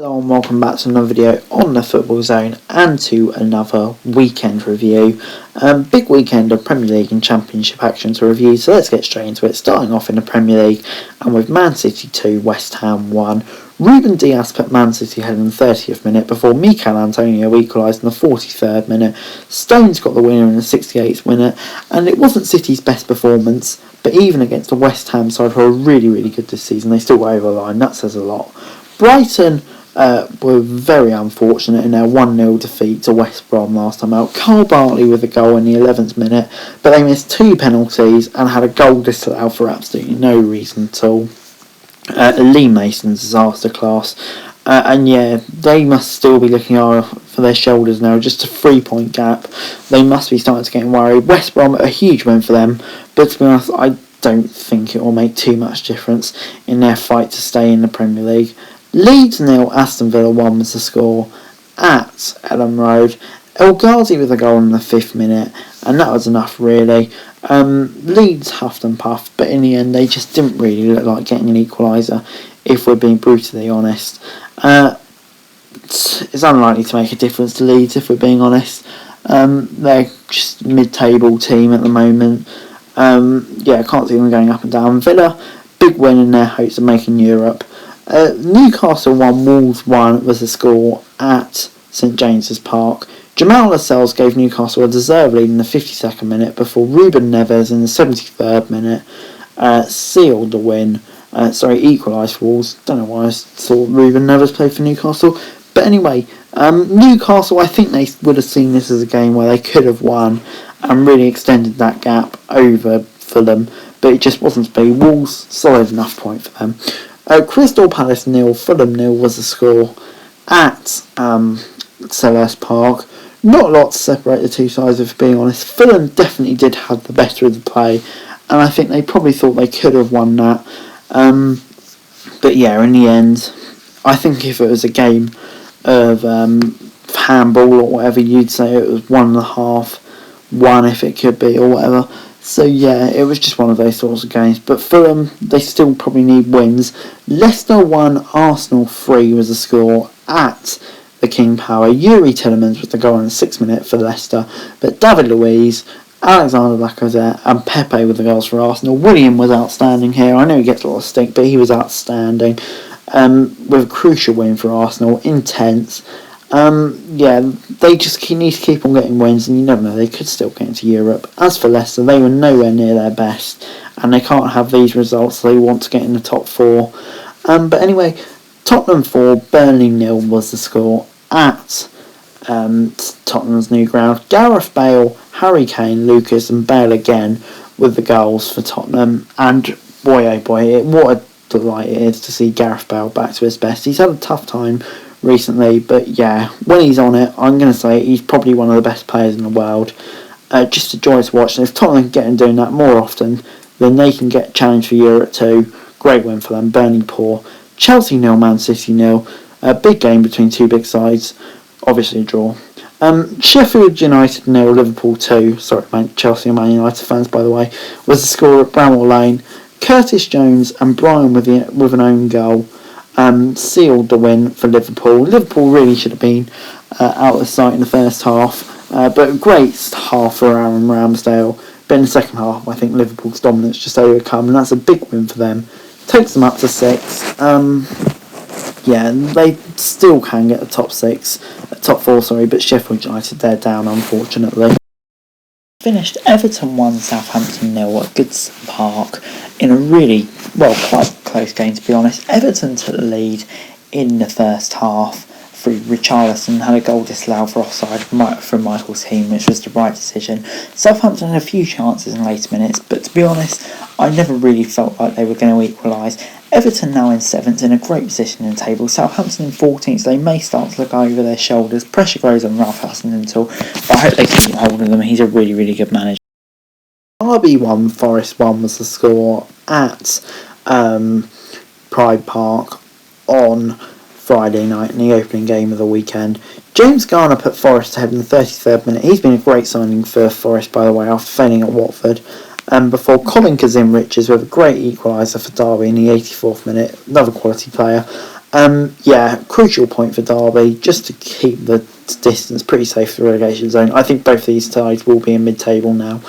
Hello and welcome back to another video on the Football Zone and to another weekend review. Big weekend of Premier League and Championship action to review, so let's get straight into it. Starting off in the Premier League and with Man City 2, West Ham 1. Ruben Dias put Man City ahead in the 30th minute before Mikel Antonio equalised in the 43rd minute. Stones got the winner in the 68th minute, and it wasn't City's best performance, but even against the West Ham side who are really good this season, they still got over the line. That says a lot. Brighton were very unfortunate in their 1-0 defeat to West Brom last time out. Carl Bartley with a goal in the 11th minute, but they missed 2 penalties and had a goal disallowed for absolutely no reason at all. Lee Mason's disaster class, and yeah, they must still be looking for their shoulders now. Just a 3-point gap. They must be starting to get worried. West Brom, a huge win for them, but to be honest, I don't think it will make too much difference in their fight to stay in the Premier League. Leeds 0, Aston Villa 1 was the score at Elland Road. El Ghazi with a goal in the 5th minute, and that was enough really. Leeds huffed and puffed, but in the end they just didn't really look like getting an equaliser, if we're being brutally honest. It's unlikely to make a difference to Leeds, if we're being honest. They're just mid-table team at the moment. I can't see them going up and down. Villa, big win in their hopes of making Europe. Newcastle 1, Wolves 1 was the score at St James's Park. Jamal Lascelles gave Newcastle a deserved lead in the 52nd minute before Ruben Neves in the 73rd minute sealed the win. Equalised for Wolves. Don't know why I thought Ruben Neves played for Newcastle. But anyway, Newcastle, I think they would have seen this as a game where they could have won and really extended that gap over Fulham, but it just wasn't to be. Wolves, solid enough point for them. Crystal Palace 0, Fulham 0 was the score at Selhurst Park. Not a lot to separate the two sides, if being honest. Fulham definitely did have the better of the play, and I think they probably thought they could have won that. But yeah, in the end, I think if it was a game of handball or whatever, you'd say it was 1.5, 1 if it could be, or whatever. So yeah, it was just one of those sorts of games. But Fulham, they still probably need wins. Leicester 1, Arsenal 3 was the score at the King Power. Yuri Tillemans was the goal in the 6th minute for Leicester, but David Luiz, Alexander Lacazette and Pepe with the goals for Arsenal. William was outstanding here. I know he gets a lot of stink, but he was outstanding. With a crucial win for Arsenal, intense. They just need to keep on getting wins, and you never know, they could still get into Europe. As for Leicester, they were nowhere near their best, and they can't have these results. They want to get in the top 4. But anyway, Tottenham 4, Burnley 0 was the score at Tottenham's new ground. Gareth Bale, Harry Kane, Lucas and Bale again with the goals for Tottenham, and boy oh boy, what a delight it is to see Gareth Bale back to his best. He's had a tough time recently, but yeah, when he's on it, I'm going to say he's probably one of the best players in the world. Just a joy to watch, and if Tottenham can get him doing that more often, then they can get challenged for Europe too. Great win for them. Burnley poor. Chelsea 0, Man City 0. A big game between two big sides. Obviously a draw. Sheffield United 0, Liverpool 2. Sorry, Chelsea and Man United fans, by the way. Was the score at Bramall Lane. Curtis Jones and Brian with an own goal sealed the win for Liverpool. Liverpool really should have been out of sight in the first half, but a great half for Aaron Ramsdale. But in the second half, I think Liverpool's dominance just overcome, and that's a big win for them. Takes them up to 6. They still can get the top 4, but Sheffield United, they're down, unfortunately. Finished Everton 1, Southampton 0 at Goodison Park in a really, quite close game to be honest. Everton took the lead in the first half through Richarlison, had a goal disallowed for offside from Michael Keane, which was the right decision. Southampton had a few chances in later minutes, but to be honest, I never really felt like they were going to equalise. Everton now in 7th, in a great position in the table. Southampton in 14th, so they may start to look over their shoulders. Pressure grows on Ralph Hasenhüttl, but I hope they keep hold of them. He's a really good manager. Derby 1, Forest 1 was the score at Pride Park on Friday night in the opening game of the weekend. James Garner put Forest ahead in the 33rd minute. He's been a great signing for Forest, by the way, after failing at Watford. Before Colin Kazim Richards with a great equaliser for Derby in the 84th minute, another quality player. Crucial point for Derby, just to keep the distance pretty safe for the relegation zone. I think both these sides will be in mid-table now.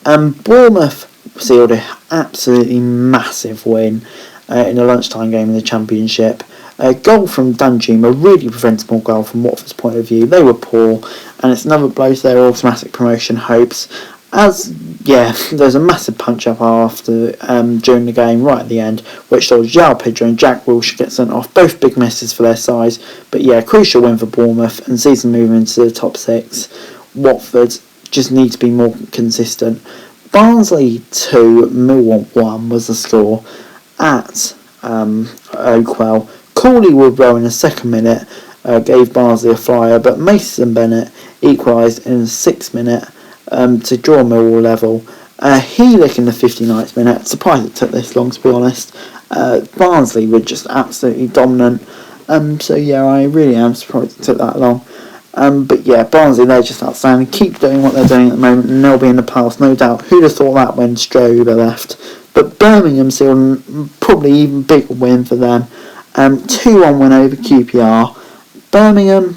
Bournemouth sealed an absolutely massive win in a lunchtime game in the Championship. A goal from Danjuma, a really preventable goal from Watford's point of view. They were poor, and it's another blow to their automatic promotion hopes. There's a massive punch-up after during the game, right at the end, which saw João Pedro and Jack Wilshere get sent off. Both big misses for their size, but crucial win for Bournemouth and sees them moving into the top 6. Watford just need to be more consistent. Barnsley 2, Millwall 1 was the score at Oakwell. Cooley Woodrow in the second minute gave Barnsley a flyer, but Mason Bennett equalised in the 6th minute to draw Millwall level. Heelick in the 59th minute. Surprised it took this long, to be honest. Barnsley were just absolutely dominant. I really am surprised it took that long. Barnsley, they're just outstanding. Keep doing what they're doing at the moment, and they'll be in the past, no doubt. Who'd have thought that when Strober left? But Birmingham sealed probably even bigger win for them. 2-1 win over QPR. Birmingham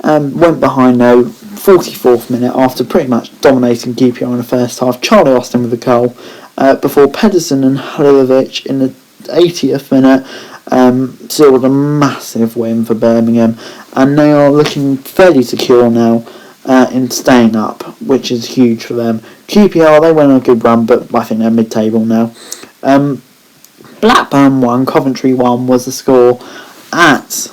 went behind though, 44th minute, after pretty much dominating QPR in the first half. Charlie Austin with a goal before Pedersen and Halilovic in the 80th minute sealed a massive win for Birmingham, and they are looking fairly secure now in staying up, which is huge for them. QPR, they went on a good run, but I think they're mid-table now. Blackburn 1, Coventry 1 was the score at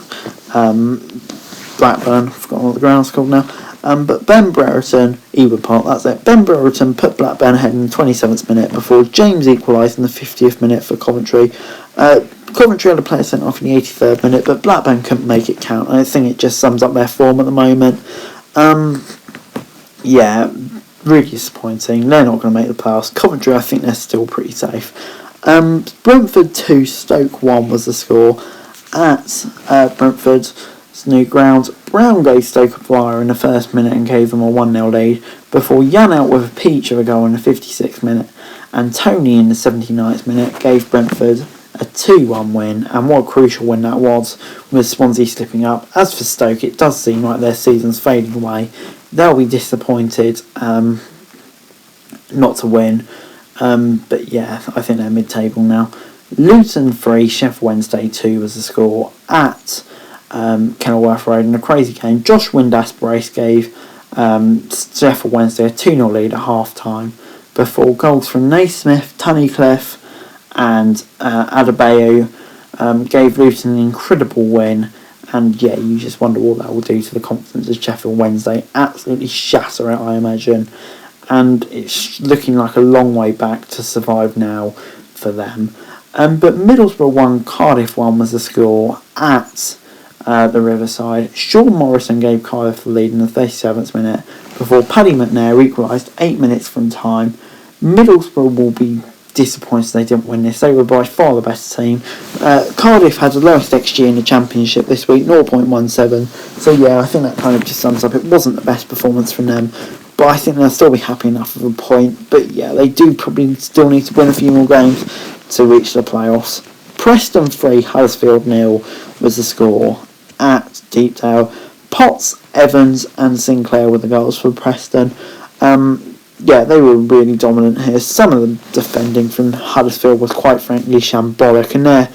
Blackburn. I've forgotten what the ground's called now. But Ben Brereton, Ewood Park, that's it. Ben Brereton put Blackburn ahead in the 27th minute before James equalised in the 50th minute for Coventry. Coventry had a player sent off in the 83rd minute, but Blackburn couldn't make it count. I think it just sums up their form at the moment. Really disappointing. They're not going to make the playoffs. Coventry, I think they're still pretty safe. Brentford 2, Stoke 1 was the score at Brentford's new ground. Brown gave Stoke a flyer in the first minute and gave them a 1-0 lead before Jan out with a peach of a goal in the 56th minute, and Tony in the 79th minute gave Brentford a 2-1 win, and what a crucial win that was, with Swansea slipping up. As for Stoke, it does seem like their season's fading away. They'll be disappointed not to win, I think they're mid-table now. Luton 3, Sheffield Wednesday 2 was the score at Kenilworth Road in a crazy game. Josh Windass Brace gave Sheffield Wednesday a 2-0 lead at half-time before goals from Naismith, Tunnicliffe and Adebayo gave Luton an incredible win. And you just wonder what that will do to the confidence of Sheffield Wednesday. Absolutely shatter it, I imagine. And it's looking like a long way back to survive now for them. But Middlesbrough 1, Cardiff 1 was the score at the Riverside. Sean Morrison gave Cardiff the lead in the 37th minute before Paddy McNair equalised 8 minutes from time. Middlesbrough will be disappointed they didn't win this. They were by far the best team. Cardiff had the lowest XG in the Championship this week, 0.17. So I think that kind of just sums up. It wasn't the best performance from them, but I think they'll still be happy enough with a point. But they do probably still need to win a few more games to reach the playoffs. Preston 3, Huddersfield 0 was the score at Deepdale. Potts, Evans and Sinclair were the goals for Preston. They were really dominant here. Some of the defending from Huddersfield was quite frankly shambolic, and they're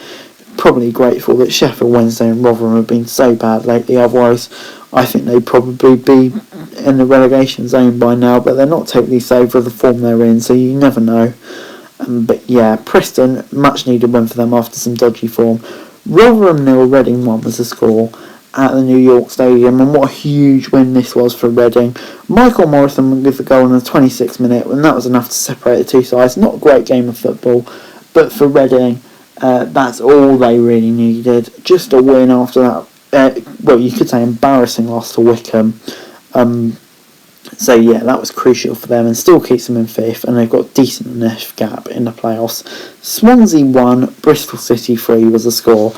probably grateful that Sheffield Wednesday and Rotherham have been so bad lately. Otherwise, I think they'd probably be in the relegation zone by now, but they're not totally safe with the form they're in, so you never know. Preston, much needed win for them after some dodgy form. Rotherham 0, Reading 1 was the score at the New York Stadium, and what a huge win this was for Reading. Michael Morrison with the goal in the 26th minute, and that was enough to separate the two sides. Not a great game of football, but for Reading, that's all they really needed. Just a win after that, you could say embarrassing loss to Wickham. That was crucial for them and still keeps them in 5th, and they've got a decent enough gap in the playoffs. Swansea 1, Bristol City 3 was the score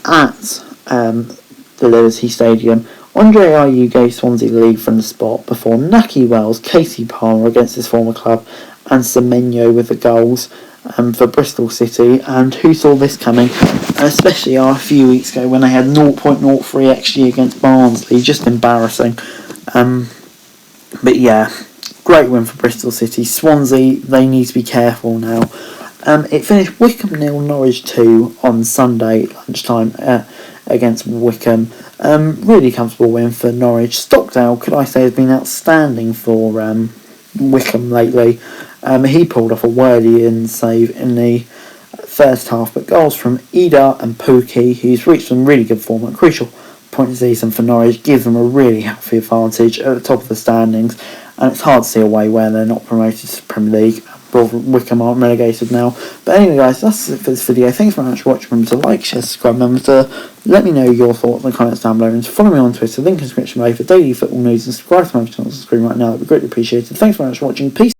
at the Liberty Stadium. Andre Ayew gave Swansea the lead from the spot before Naki Wells, Casey Palmer against his former club and Semenyo with the goals for Bristol City. And who saw this coming? Especially a few weeks ago when they had 0.03 XG against Barnsley. Just embarrassing. But yeah, great win for Bristol City. Swansea, they need to be careful now. It finished Wycombe 0, Norwich 2 on Sunday lunchtime against Wycombe. Really comfortable win for Norwich. Stockdale, could I say, has been outstanding for Wycombe lately. He pulled off a Worthy save in the first half, but goals from Ida and Pookie, who's reached some really good form at a crucial point of the season for Norwich, gives them a really healthy advantage at the top of the standings, and it's hard to see a way where they're not promoted to the Premier League. Wycombe aren't relegated now. But anyway, guys, that's it for this video. Thanks very much for watching. Remember to like, share, subscribe. Remember to let me know your thoughts in the comments down below, and to follow me on Twitter, link in the description below for daily football news, and subscribe to my channel on the screen right now. That would be greatly appreciated. Thanks very much for watching. Peace.